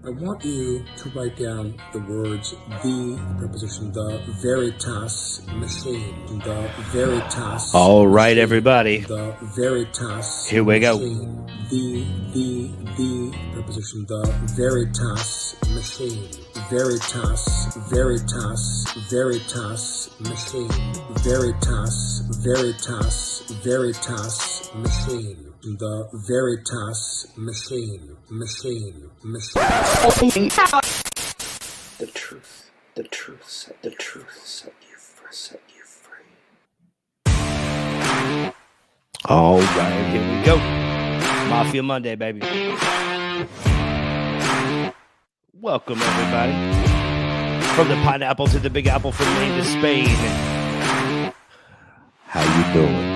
I want you to write down the words the preposition, the Veritas machine, the Veritas. All right, machine, everybody. The Veritas. Here we machine, go. The preposition, the Veritas machine. Veritas, Veritas, Veritas machine. Veritas, Veritas, Veritas machine. The Veritas machine. The truth set you free. All right, here we go. Mafia Monday, baby. Welcome, everybody. From the pineapple to the big apple, from Maine to Spain. How you doing?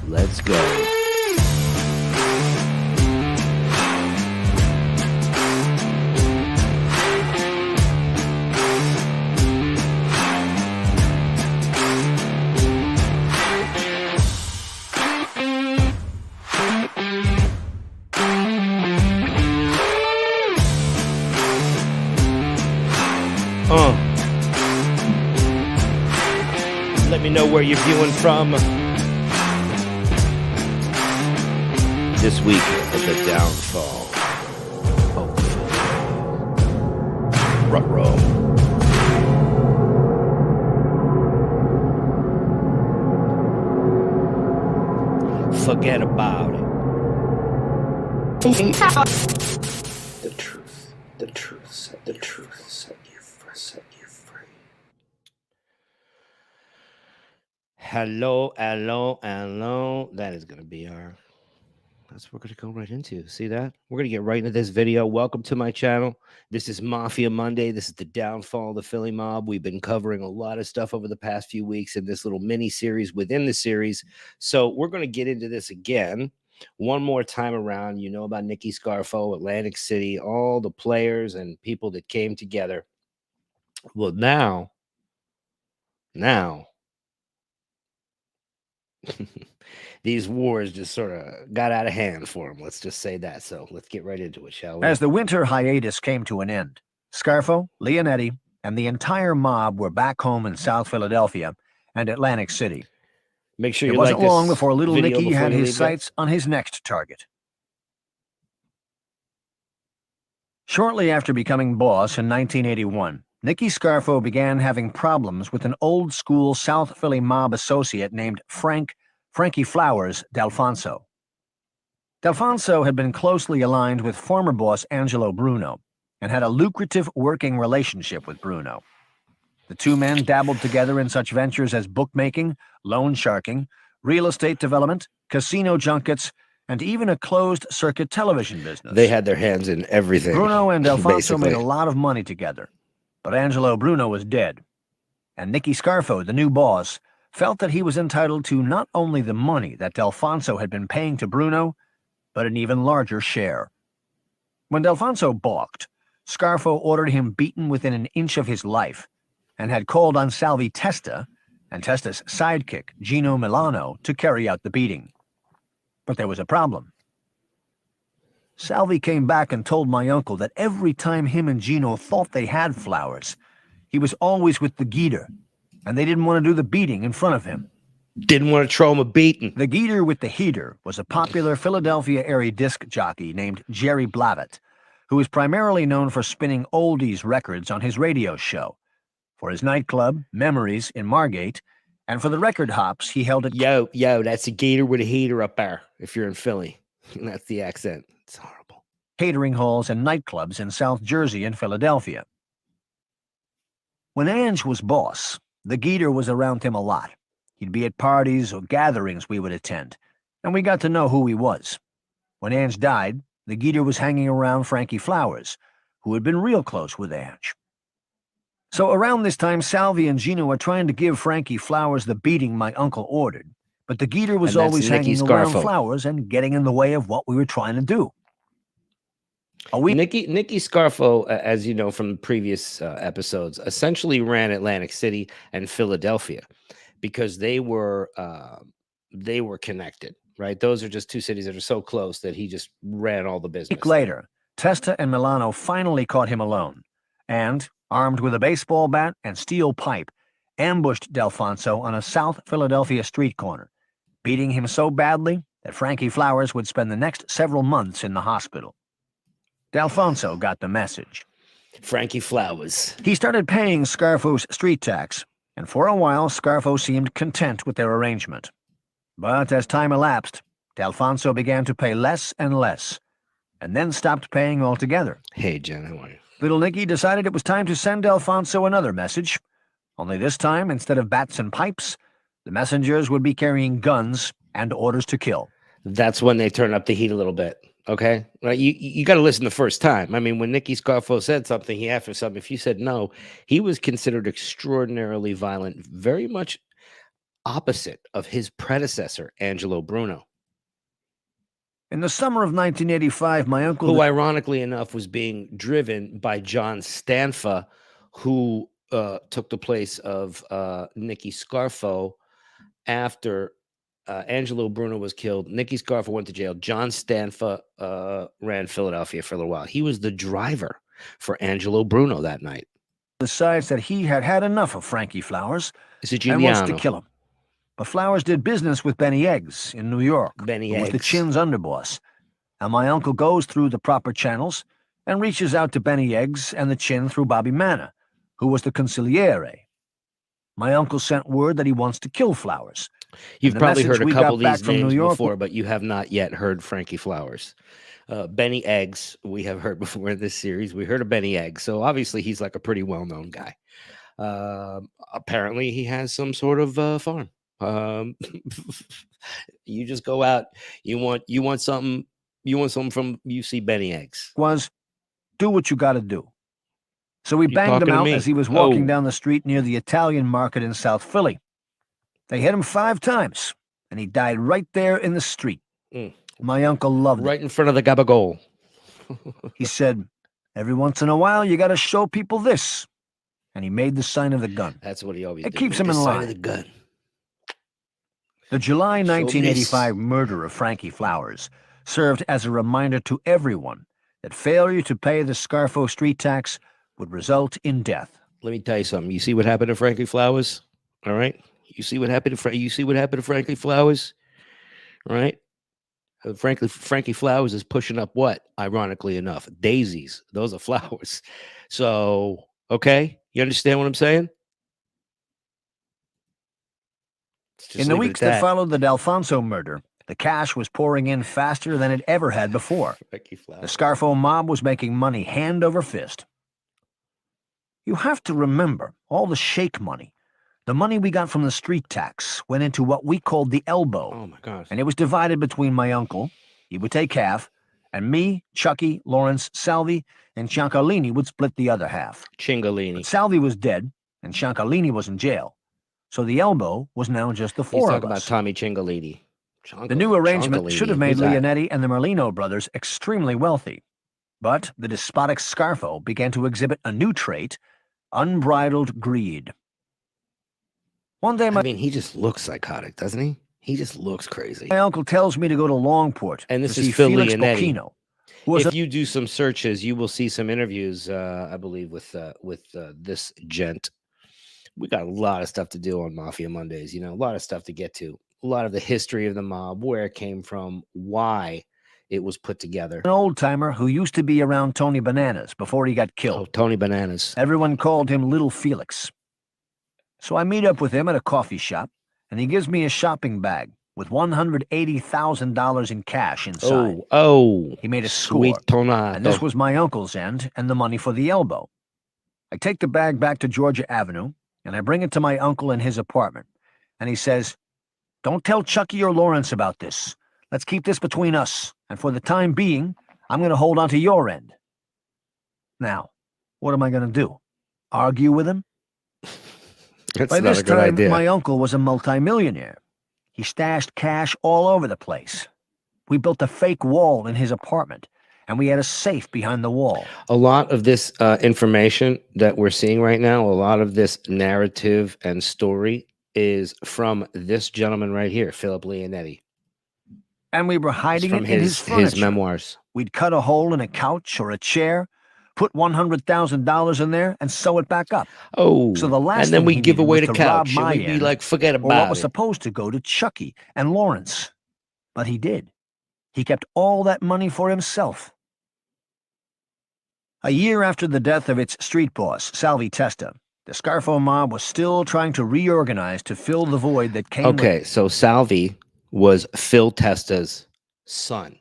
Let's go. Let me know where you're viewing from. This week of the downfall. Oh, ruh-roh. Forget about it. The truth set you free. Hello. That is going to be our... That's what we're going to go right into. See that? We're going to get right into this video. Welcome to my channel. This is Mafia Monday. This is the downfall of the Philly mob. We've been covering a lot of stuff over the past few weeks in this little mini series within the series. So we're going to get into this again one more time around. You know about Nicky Scarfo, Atlantic City, all the players and people that came together. Well, now these wars just sort of got out of hand for him. Let's just say that. So let's get right into it, shall we? As the winter hiatus came to an end, Scarfo, Leonetti, and the entire mob were back home in South Philadelphia and Atlantic City. Make sure it you wasn't like long this before little video Nicky before had you his leave sights on his next target. Shortly after becoming boss in 1981, Nicky Scarfo began having problems with an old-school South Philly mob associate named Frankie Flowers D'Alfonso. D'Alfonso had been closely aligned with former boss Angelo Bruno and had a lucrative working relationship with Bruno. The two men dabbled together in such ventures as bookmaking, loan sharking, real estate development, casino junkets, and even a closed-circuit television business. They had their hands in everything. Bruno and D'Alfonso basically made a lot of money together, but Angelo Bruno was dead, and Nicky Scarfo, the new boss, felt that he was entitled to not only the money that D'Alfonso had been paying to Bruno, but an even larger share. When D'Alfonso balked, Scarfo ordered him beaten within an inch of his life and had called on Salvi Testa and Testa's sidekick, Gino Merlino, to carry out the beating. But there was a problem. Salvi came back and told my uncle that every time him and Gino thought they had Flowers, he was always with the Geeter, and they didn't want to do the beating in front of him. Didn't want to throw him a beating. The Geeter with the heater was a popular Philadelphia area disc jockey named Jerry Blavat, who was primarily known for spinning oldies records on his radio show, for his nightclub, Memories, in Margate, and for the record hops he held at... Yo, that's a Gator with a heater up there, if you're in Philly. That's the accent. It's horrible. Catering halls and nightclubs in South Jersey and Philadelphia. When Ange was boss, the Geeter was around him a lot. He'd be at parties or gatherings we would attend, and we got to know who he was. When Ange died, the Geeter was hanging around Frankie Flowers, who had been real close with Ange. So around this time, Salvi and Gino were trying to give Frankie Flowers the beating my uncle ordered, but the Geeter was always hanging around Flowers and getting in the way of what we were trying to do. Nicky Scarfo, as you know from the previous episodes, essentially ran Atlantic City and Philadelphia because they were connected, right? Those are just two cities that are so close that he just ran all the A business. week later, Testa and Merlino finally caught him alone, and, armed with a baseball bat and steel pipe, ambushed Delfonso on a South Philadelphia street corner, beating him so badly that Frankie Flowers would spend the next several months in the hospital. Delfonso got the message. Frankie Flowers. He started paying Scarfo's street tax, and for a while Scarfo seemed content with their arrangement. But as time elapsed, Delfonso began to pay less and less, and then stopped paying altogether. Hey, Jen, how are you? Little Nicky decided it was time to send Delfonso another message, only this time, instead of bats and pipes, the messengers would be carrying guns and orders to kill. That's when they turn up the heat a little bit. Okay, right? You got to listen the first time. I mean, when Nicky Scarfo said something, he asked for something. If you said no, he was considered extraordinarily violent, very much opposite of his predecessor, Angelo Bruno. In the summer of 1985, my uncle, who ironically enough was being driven by John Stanfa, who took the place of Nicky Scarfo after Angelo Bruno was killed. Nicky Scarfo went to jail. John Stanfa ran Philadelphia for a little while. He was the driver for Angelo Bruno that night. decides that he had had enough of Frankie Flowers and wants to kill him. But Flowers did business with Benny Eggs in New York, who was the Chin's underboss. And my uncle goes through the proper channels and reaches out to Benny Eggs and the Chin through Bobby Manna, who was the consigliere. My uncle sent word that he wants to kill Flowers. You've probably heard a couple of these names before, but you have not yet heard Frankie Flowers. Benny Eggs, we have heard before in this series. We heard of Benny Eggs, so obviously he's like a pretty well-known guy. Apparently he has some sort of farm. You just go out, you want something from, you see Benny Eggs. Do what you got to do. So we banged him out as he was walking down the street near the Italian market in South Philly. They hit him 5 times, and he died right there in the street. My uncle loved it. Right in front of the Gabagol. He said, "Every once in a while, you got to show people this." And he made the sign of the gun. That's what he always did. It keeps him in line. Of the gun. The July 1985 murder of Frankie Flowers served as a reminder to everyone that failure to pay the Scarfo street tax would result in death. Let me tell you something. You see what happened to Frankie Flowers? All right? You see what happened to Frankie Flowers? All right? Frankie Flowers is pushing up what? Ironically enough, daisies. Those are flowers. So, okay? You understand what I'm saying? In the weeks that followed the Delfonso murder, the cash was pouring in faster than it ever had before. The Scarfo mob was making money hand over fist. You have to remember, all the shake money, the money we got from the street tax, went into what we called the elbow. Oh, my gosh. And it was divided between my uncle, he would take half, and me, Chucky, Lawrence, Salvi, and Ciancarlini would split the other half. Cingolini. But Salvi was dead, and Ciancarlini was in jail. So the elbow was now just the 4 of us. He's talking about Tommy Cingolini. The new arrangement should have made Leonetti and the Merlino brothers extremely wealthy. But the despotic Scarfo began to exhibit a new trait, unbridled greed. One day, he just looks psychotic, doesn't he? He just looks crazy. My uncle tells me to go to Longport. And this is Philly Leonetti. If you do some searches, you will see some interviews, I believe, with this gent. We got a lot of stuff to do on Mafia Mondays, a lot of stuff to get to. A lot of the history of the mob, where it came from, why it was put together. An old-timer who used to be around Tony Bananas before he got killed. Oh, Tony Bananas. Everyone called him Little Felix. So I meet up with him at a coffee shop, and he gives me a shopping bag with $180,000 in cash inside. Oh. He made a score, sweet tornado. And this was my uncle's end and the money for the elbow. I take the bag back to Georgia Avenue, and I bring it to my uncle in his apartment. And he says, "Don't tell Chucky or Lawrence about this. Let's keep this between us. And for the time being, I'm going to hold on to your end." Now, what am I going to do? Argue with him? By this time, my uncle was a multimillionaire. He stashed cash all over the place. We built a fake wall in his apartment, and we had a safe behind the wall. A lot of this information that we're seeing right now, a lot of this narrative and story is from this gentleman right here, Philip Leonetti. And we were It's hiding from it in his furniture. his memoirs. We'd cut a hole in a couch or a chair, put $100,000 in there, and sew it back up. Oh, So the last and then thing we he give needed away was the to rob couch, and my we'd be end, like, forget or what about was it. supposed to go to Chucky and Lawrence. But he did. He kept all that money for himself. A year after the death of its street boss, Salvi Testa, the Scarfo mob was still trying to reorganize to fill the void that came with Okay, so Salvi was Phil Testa's son.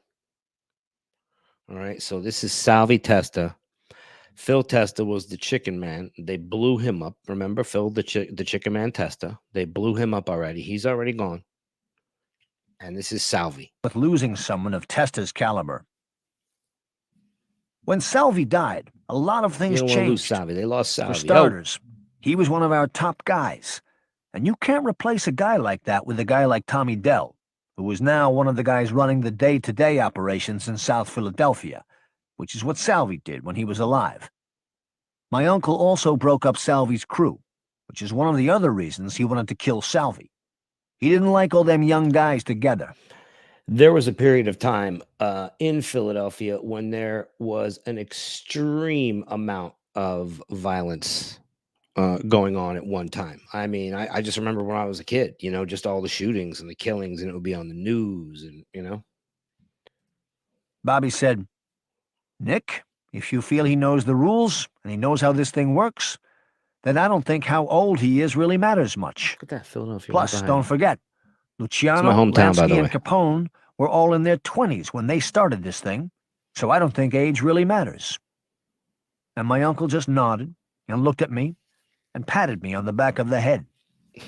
All right, so this is Salvi Testa. Phil Testa was the chicken man. They blew him up. Remember Phil, the chicken man Testa? They blew him up already. He's already gone. And this is Salvi. with losing someone of Testa's caliber. When Salvi died, a lot of You things don't want to lose changed. Salvi. They lost Salvi. For starters, he was one of our top guys. And you can't replace a guy like that with a guy like Tommy Dell, who is now one of the guys running the day-to-day operations in South Philadelphia, which is what Salvi did when he was alive. My uncle also broke up Salvi's crew, which is one of the other reasons he wanted to kill Salvi. He didn't like all them young guys together. There was a period of time in Philadelphia when there was an extreme amount of violence going on at one time. I mean, I just remember when I was a kid, you know, just all the shootings and the killings, and it would be on the news, and, you know. Bobby said, "Nick, if you feel he knows the rules and he knows how this thing works, then I don't think how old he is really matters much. Look at that, Philadelphia. Plus, right don't behind forget, Luciano, It's my hometown, by the Lansky, and way. Capone were all in their 20s when they started this thing, so I don't think age really matters." And my uncle just nodded and looked at me and patted me on the back of the head. you.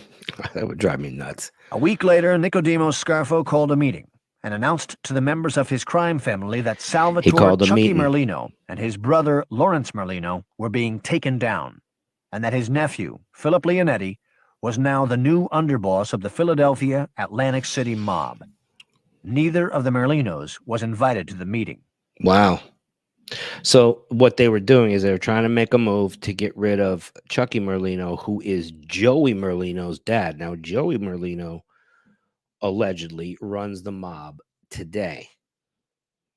That would drive me nuts. A week later, Nicodemo-Scarfo called a meeting and announced to the members of his crime family that Salvatore called a Chucky meeting. Merlino and his brother Lawrence Merlino were being taken down, and that his nephew, Philip Leonetti, was now the new underboss of the Philadelphia Atlantic City mob. Neither of the Merlinos was invited to the meeting. Wow. So what they were doing is they were trying to make a move to get rid of Chucky Merlino, who is Joey Merlino's dad. Now, Joey Merlino allegedly runs the mob today.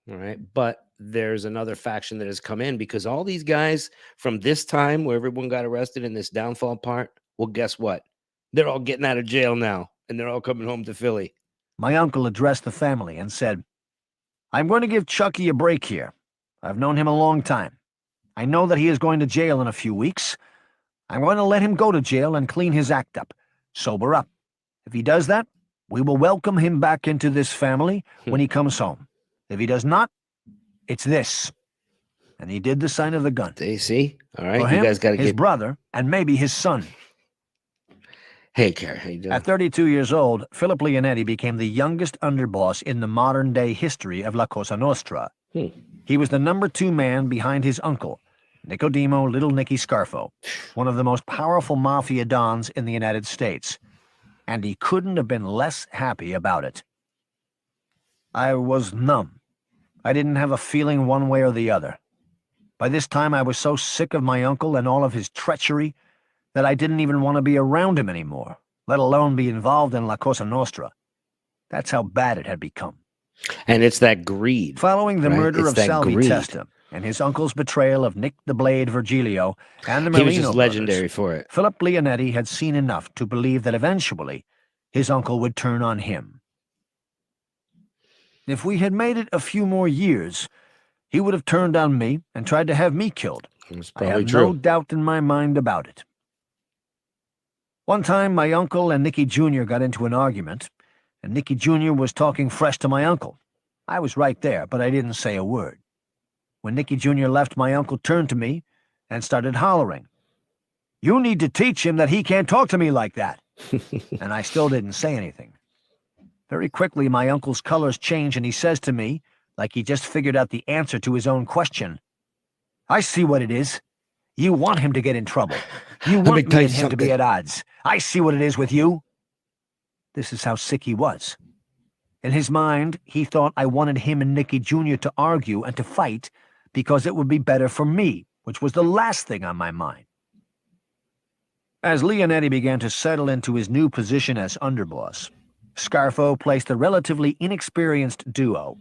All right. But there's another faction that has come in because all these guys from this time where everyone got arrested in this downfall part, well, guess what? They're all getting out of jail now, and they're all coming home to Philly. My uncle addressed the family and said, "I'm going to give Chucky a break here. I've known him a long time. I know that he is going to jail in a few weeks. I'm going to let him go to jail and clean his act up, sober up. If he does that, we will welcome him back into this family when he comes home. If he does not, it's this." And he did the sign of the gun. They see? All right. For You him, guys got to his get. brother, and maybe his son. Hey, Carrie, how you doing? At 32 years old, Philip Leonetti became the youngest underboss in the modern-day history of La Cosa Nostra. He was the #2 man behind his uncle, Nicodemo Little Nicky Scarfo, one of the most powerful mafia dons in the United States, and he couldn't have been less happy about it. I was numb. I didn't have a feeling one way or the other. By this time, I was so sick of my uncle and all of his treachery that I didn't even want to be around him anymore, let alone be involved in La Cosa Nostra. That's how bad it had become. And it's that greed. Following the right? murder It's of that Salvi greed. Testa and his uncle's betrayal of Nick the Blade Virgilio and the He was Merlino just legendary for it. Philip Leonetti had seen enough to believe that eventually his uncle would turn on him. If we had made it a few more years, he would have turned on me and tried to have me killed. It's I probably have true. no doubt in my mind about it. One time, my uncle and Nicky Jr. got into an argument, and Nicky Jr. was talking fresh to my uncle. I was right there, but I didn't say a word. When Nicky Jr. left, my uncle turned to me and started hollering, "You need to teach him that he can't talk to me like that." And I still didn't say anything. Very quickly, my uncle's colors changed, and he says to me, like he just figured out the answer to his own question, "I see what it is. You want him to get in trouble. You want me and him to be at odds. I see what it is with you." This is how sick he was. In his mind, he thought I wanted him and Nicky Jr. to argue and to fight because it would be better for me, which was the last thing on my mind. As Leonetti began to settle into his new position as underboss, Scarfo placed the relatively inexperienced duo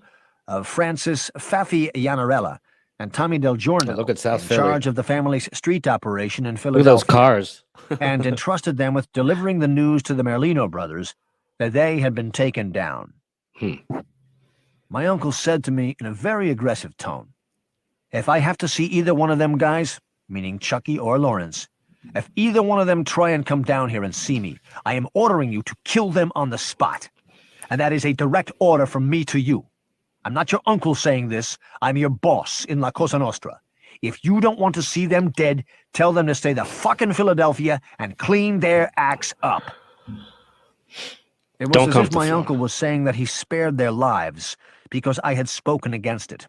of Francis Faffi Iannarella and Tommy Del Giorno Look at South in Philly. charge of the family's street operation in Look at Philadelphia. those cars. And entrusted them with delivering the news to the Merlino brothers that they had been taken down. My uncle said to me in a very aggressive tone, "If I have to see either one of them guys, meaning Chucky or Lawrence, if either one of them try and come down here and see me, I am ordering you to kill them on the spot. And that is a direct order from me to you. I'm not your uncle saying this. I'm your boss in La Cosa Nostra. If you don't want to see them dead, tell them to stay the fuck in Philadelphia and clean their acts up." It was as if my uncle was saying that he spared their lives because I had spoken against it.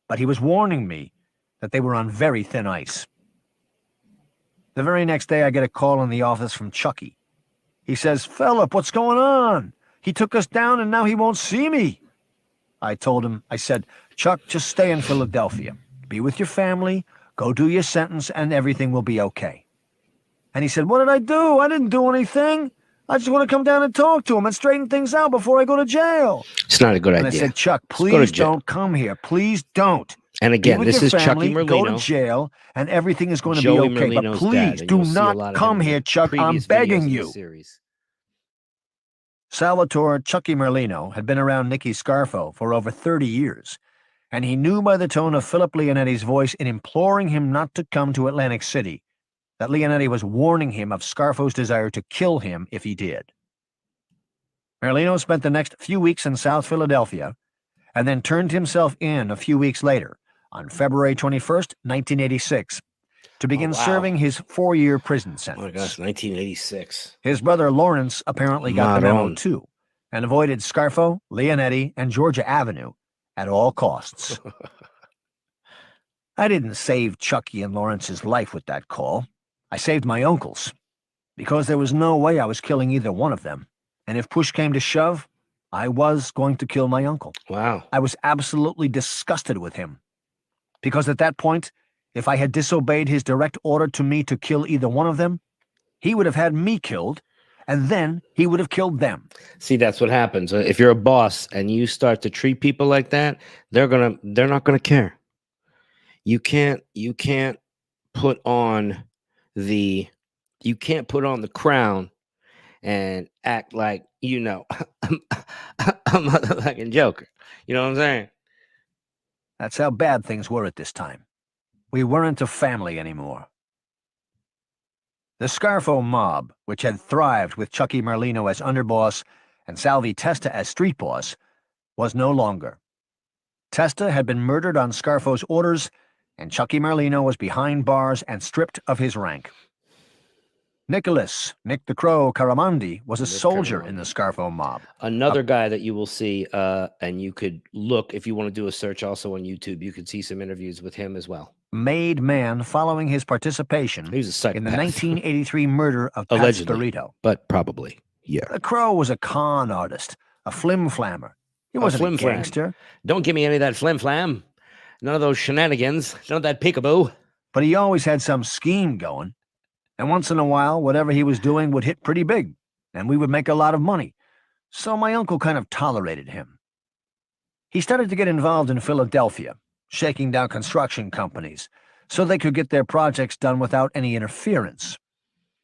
But he was warning me that they were on very thin ice. The very next day, I get a call in the office from Chucky. He says, "Philip, what's going on? He took us down and now he won't see me." I told him, I said, "Chuck, just stay in Philadelphia. Be with your family, go do your sentence, and everything will be okay." And he said, "What did I do? I didn't do anything. I just want to come down and talk to him and straighten things out before I go to jail." It's not a good and idea. I said, "Chuck, please don't come here. Please don't. And again, this is family, Chucky Merlino. Go to jail, and everything is going to Joey be okay. Merlino's but please dad, do not come here, Chuck. I'm begging you." Salvatore Chucky Merlino had been around Nicky Scarfo for over 30 years, and he knew by the tone of Philip Leonetti's voice in imploring him not to come to Atlantic City that Leonetti was warning him of Scarfo's desire to kill him if he did. Merlino spent the next few weeks in South Philadelphia and then turned himself in a few weeks later, on February 21st, 1986, to begin serving his 4-year prison sentence. Oh my gosh, 1986. His brother Lawrence apparently got the memo too, and avoided Scarfo, Leonetti, and Georgia Avenue at all costs. I didn't save Chucky and Lawrence's life with that call. I saved my uncle's, because there was no way I was killing either one of them, and if push came to shove, I was going to kill my uncle. Wow. I was absolutely disgusted with him, because at that point, if I had disobeyed his direct order to me to kill either one of them, he would have had me killed, and then he would have killed them. See, that's what happens. If you're a boss and you start to treat people like that, they're not gonna care. You can't put on the crown and act like, I'm a motherfucking Joker. You know what I'm saying? That's how bad things were at this time. We weren't a family anymore. The Scarfo mob, which had thrived with Chucky Merlino as underboss and Salvi Testa as street boss, was no longer. Testa had been murdered on Scarfo's orders, and Chucky Merlino was behind bars and stripped of his rank. Nick the Crow Caramandi was a soldier in the Scarfo mob. Another guy that you will see, and you could look, if you want to do a search also on YouTube, you could see some interviews with him as well. Made man following his participation in the 1983 murder of Pat Storito. But probably, yeah. The Crow was a con artist, a flim-flammer. He wasn't a gangster. Don't give me any of that flim-flam. None of those shenanigans. None of that peekaboo. But he always had some scheme going. And once in a while, whatever he was doing would hit pretty big, and we would make a lot of money. So my uncle kind of tolerated him. He started to get involved in Philadelphia, shaking down construction companies, so they could get their projects done without any interference.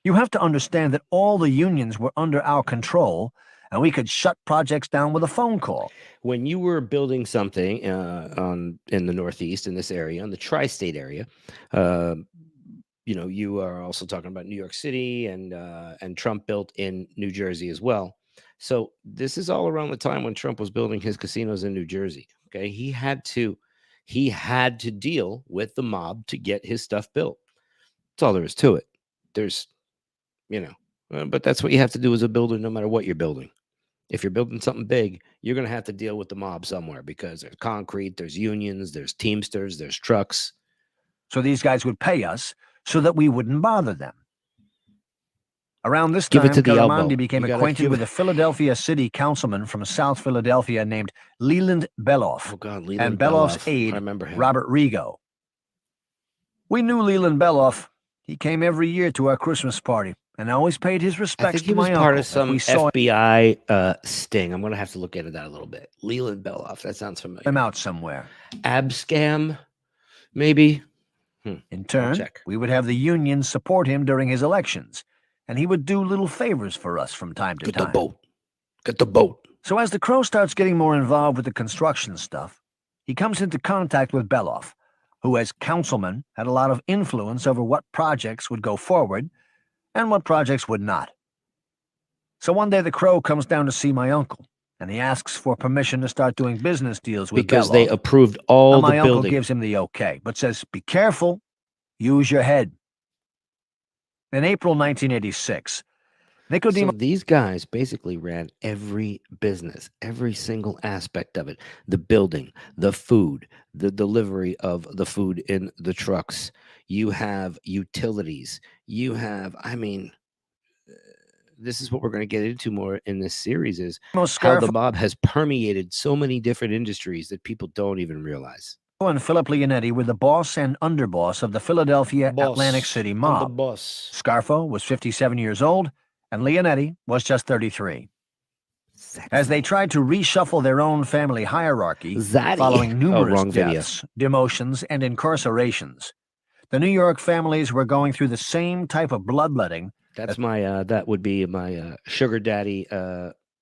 You have to understand that all the unions were under our control, and we could shut projects down with a phone call. When you were building something in the Northeast, in this area, in the tri-state area, you are also talking about New York City, and Trump built in New Jersey as well. So this is all around the time when Trump was building his casinos in New Jersey. Okay, he had to deal with the mob to get his stuff built. That's all there is to it. There's, but that's what you have to do as a builder, no matter what you're building. If you're building something big, you're going to have to deal with the mob somewhere, because there's concrete, there's unions, there's Teamsters, there's trucks. So these guys would pay us so that we wouldn't bother them. Around this time, Caramandi became acquainted with a Philadelphia city councilman from South Philadelphia named Leland Beloff. Oh God, Leland and Beloff's aide, Robert Rigo. We knew Leland Beloff. He came every year to our Christmas party. and always paid his I respects think to he was my part uncle. of some We saw FBI sting. I'm gonna have to look into that a little bit. Leland Beloff, that sounds familiar. him out somewhere. Abscam, maybe. In I'll turn, check. we would have the union support him during his elections, and he would do little favors for us from time to Get the time. boat. Get the boat. So as the Crow starts getting more involved with the construction stuff, he comes into contact with Beloff, who as councilman had a lot of influence over what projects would go forward and what projects would not. So one day the Crow comes down to see my uncle, and he asks for permission to start doing business deals with Because Beloff. they approved all Now, the my uncle building. gives him the okay, but says, be careful, use your head. In April 1986, So these guys basically ran every business, every single aspect of it. The building, the food, the delivery of the food in the trucks. You have utilities. You have, this is what we're going to get into more in this series is how the mob has permeated so many different industries that people don't even realize. and Philip Leonetti were the boss and underboss of the Philadelphia Atlantic City mob. Underboss. Scarfo was 57 years old, and Leonetti was just 33. As they tried to reshuffle their own family hierarchy, following numerous deaths, demotions, and incarcerations, the New York families were going through the same type of bloodletting. That's my, that would be my Sugar Daddy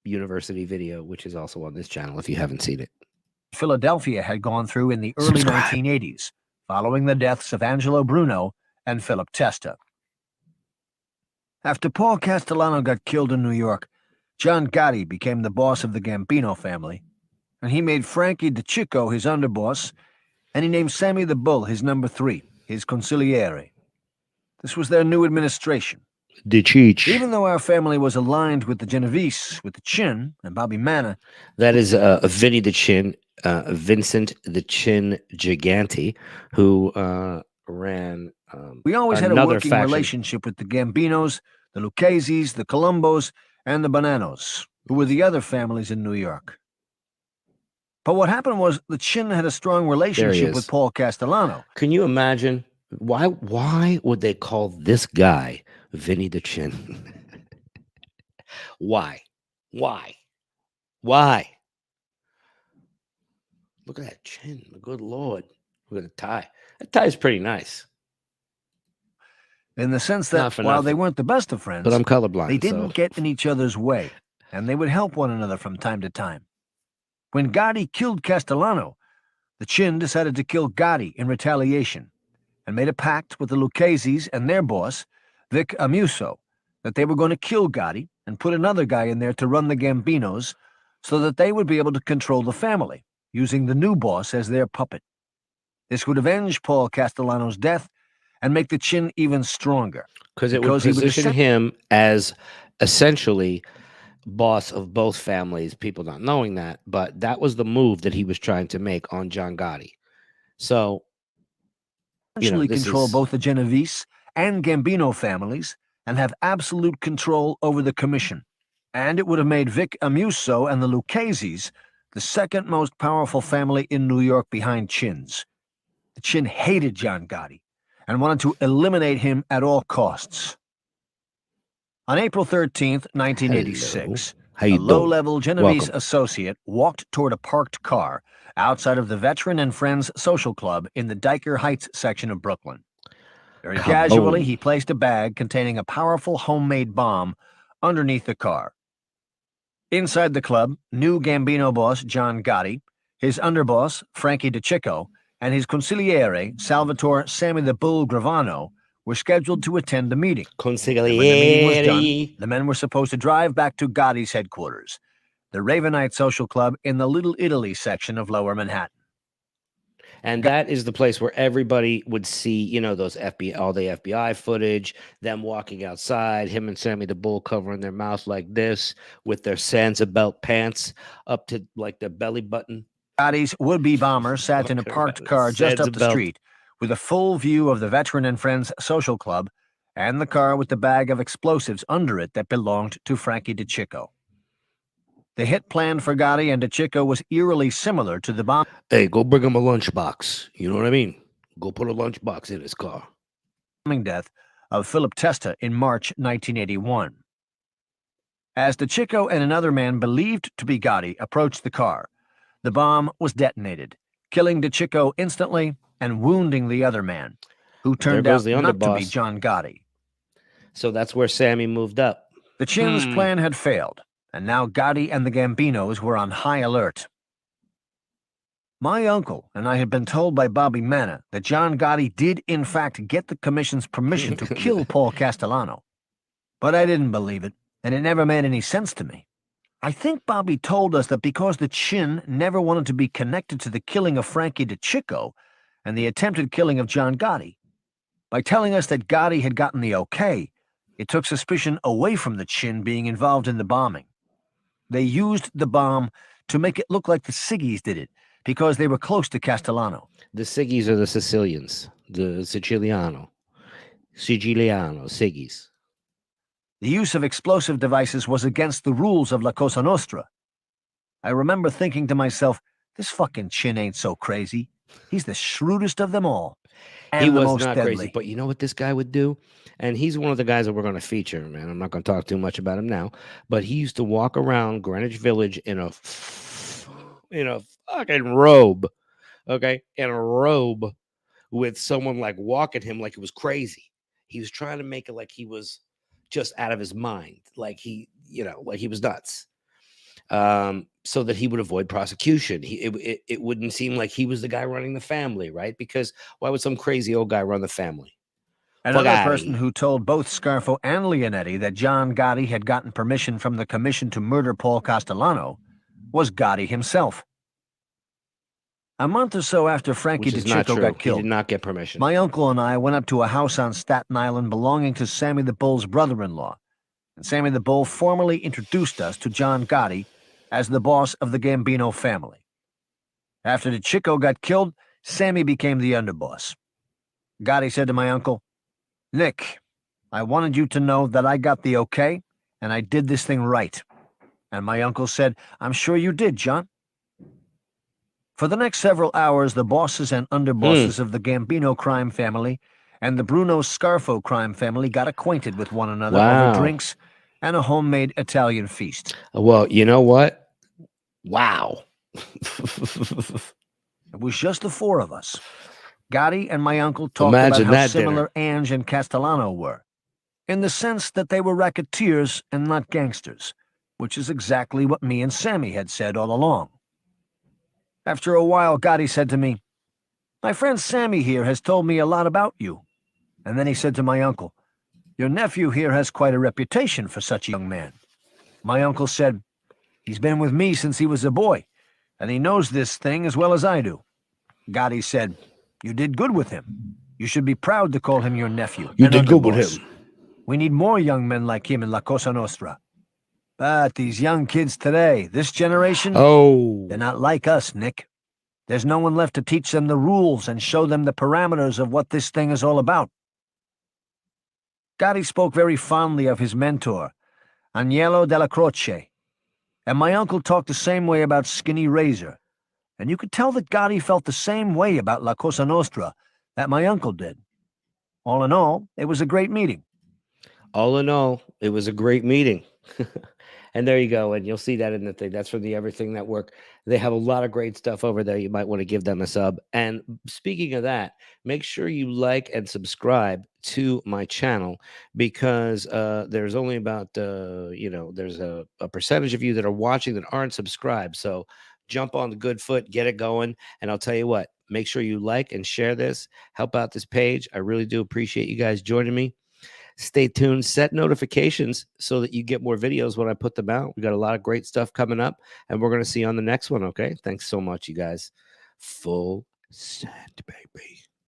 University video, which is also on this channel if you haven't seen it. Philadelphia had gone through in the early 1980s, following the deaths of Angelo Bruno and Philip Testa. After Paul Castellano got killed in New York, John Gotti became the boss of the Gambino family, and he made Frankie DeCicco his underboss, and he named Sammy the Bull his number 3, his consigliere. This was their new administration. Even though our family was aligned with the Genovese, with the Chin, and Bobby Manna. That is Vinny the Chin, Vincent the Chin Gigante, who ran we always had a working relationship with the Gambinos, the Lucchese's, the Colombos, and the Bonanos, who were the other families in New York. But what happened was the Chin had a strong relationship with Paul Castellano. Can you imagine? Why would they call this guy Vinny the Chin? Why? Look at that chin. Good Lord. Look at the tie. That tie is pretty nice. In the sense that while they weren't the best of friends, but I'm colorblind, they didn't get in each other's way, and they would help one another from time to time. When Gotti killed Castellano, the Chin decided to kill Gotti in retaliation, and made a pact with the Lucchese's and their boss, Vic Amuso, that they were going to kill Gotti and put another guy in there to run the Gambinos so that they would be able to control the family, using the new boss as their puppet. This would avenge Paul Castellano's death and make the Chin even stronger. Because it would position him as essentially boss of both families, people not knowing that, but that was the move that he was trying to make on John Gotti. So, essentially control both the Genovese and Gambino families and have absolute control over the commission. And it would have made Vic Amuso and the Lucchese's the second most powerful family in New York behind Chin's. The Chin hated John Gotti and wanted to eliminate him at all costs. On April 13th, 1986, a low-level Genovese associate walked toward a parked car outside of the Veteran and Friends Social Club in the Diker Heights section of Brooklyn. Very casually, he placed a bag containing a powerful homemade bomb underneath the car. Inside the club, new Gambino boss John Gotti, his underboss Frankie DeCicco, and his consigliere Salvatore Sammy the Bull Gravano were scheduled to attend the meeting. When the meeting was done, the men were supposed to drive back to Gotti's headquarters, the Ravenite Social Club in the Little Italy section of Lower Manhattan. And that is the place where everybody would see, you know, those all the FBI footage, them walking outside, him and Sammy the Bull covering their mouth like this with their Sansa belt pants up to like their belly button. Gotti's would-be bomber sat in a parked car just up the street with a full view of the Veteran and Friends Social Club and the car with the bag of explosives under it that belonged to Frankie DeCicco. The hit planned for Gotti and DeCicco was eerily similar to the bomb. Hey, go bring him a lunchbox. You know what I mean? Go put a lunchbox in his car. Death of Philip Testa in March 1981. As DeCicco and another man believed to be Gotti approached the car, the bomb was detonated, killing DeCicco instantly and wounding the other man, who turned out not to be John Gotti. So that's where Sammy moved up. The Chin's plan had failed, and now Gotti and the Gambinos were on high alert. My uncle and I had been told by Bobby Manna that John Gotti did in fact get the commission's permission to kill Paul Castellano. But I didn't believe it, and it never made any sense to me. I think Bobby told us that because the Chin never wanted to be connected to the killing of Frankie DeCicco and the attempted killing of John Gotti, by telling us that Gotti had gotten the okay, it took suspicion away from the Chin being involved in the bombing. They used the bomb to make it look like the Siggies did it, because they were close to Castellano. The Siggies are the Sicilians, the Siciliano, Siggies. The use of explosive devices was against the rules of La Cosa Nostra. I remember thinking to myself, this fucking Chin ain't so crazy. He's the shrewdest of them all. And he the was most not deadly. crazy, but you know what this guy would do? And he's one of the guys that we're going to feature, man. I'm not going to talk too much about him now, but he used to walk around Greenwich Village in a fucking robe, okay? In a robe with someone like walking him like it was crazy. He was trying to make it like he was just out of his mind, like he was nuts, so that he would avoid prosecution. It wouldn't seem like he was the guy running the family, right? Because why would some crazy old guy run the family? Another person who told both Scarfo and Leonetti that John Gotti had gotten permission from the commission to murder Paul Castellano was Gotti himself. A month or so after Frankie DeCicco got killed, he did not get permission. My uncle and I went up to a house on Staten Island belonging to Sammy the Bull's brother-in-law, and Sammy the Bull formally introduced us to John Gotti as the boss of the Gambino family. After DeCicco got killed, Sammy became the underboss. Gotti said to my uncle, "Nick, I wanted you to know that I got the okay, and I did this thing right." And my uncle said, "I'm sure you did, John." For the next several hours, the bosses and underbosses of the Gambino crime family and the Bruno-Scarfo crime family got acquainted with one another over drinks and a homemade Italian feast. Well, you know what? Wow. It was just the four of us. Gotti and my uncle talked about how similar Ange and Castellano were, in the sense that they were racketeers and not gangsters, which is exactly what me and Sammy had said all along. After a while, Gotti said to me, "My friend Sammy here has told me a lot about you." And then he said to my uncle, "Your nephew here has quite a reputation for such a young man." My uncle said, "He's been with me since he was a boy, and he knows this thing as well as I do." Gotti said, "You did good with him. You should be proud to call him your nephew." You did good with him. We need more young men like him in La Cosa Nostra. But these young kids today, this generation, they're not like us, Nick. There's no one left to teach them the rules and show them the parameters of what this thing is all about. Gotti spoke very fondly of his mentor, Agnello della Croce, and my uncle talked the same way about Skinny Razor, and you could tell that Gotti felt the same way about La Cosa Nostra that my uncle did. All in all, it was a great meeting. All in all, it was a great meeting. And there you go. And you'll see that in the thing. That's from the Everything Network. They have a lot of great stuff over there. You might want to give them a sub. And speaking of that, make sure you like and subscribe to my channel, because there's only about, there's a percentage of you that are watching that aren't subscribed. So jump on the good foot, get it going. And I'll tell you what, make sure you like and share this. Help out this page. I really do appreciate you guys joining me. Stay tuned, set notifications so that you get more videos when I put them out. We got a lot of great stuff coming up, and we're going to see you on the next one, okay? Thanks so much, you guys. Full send, baby.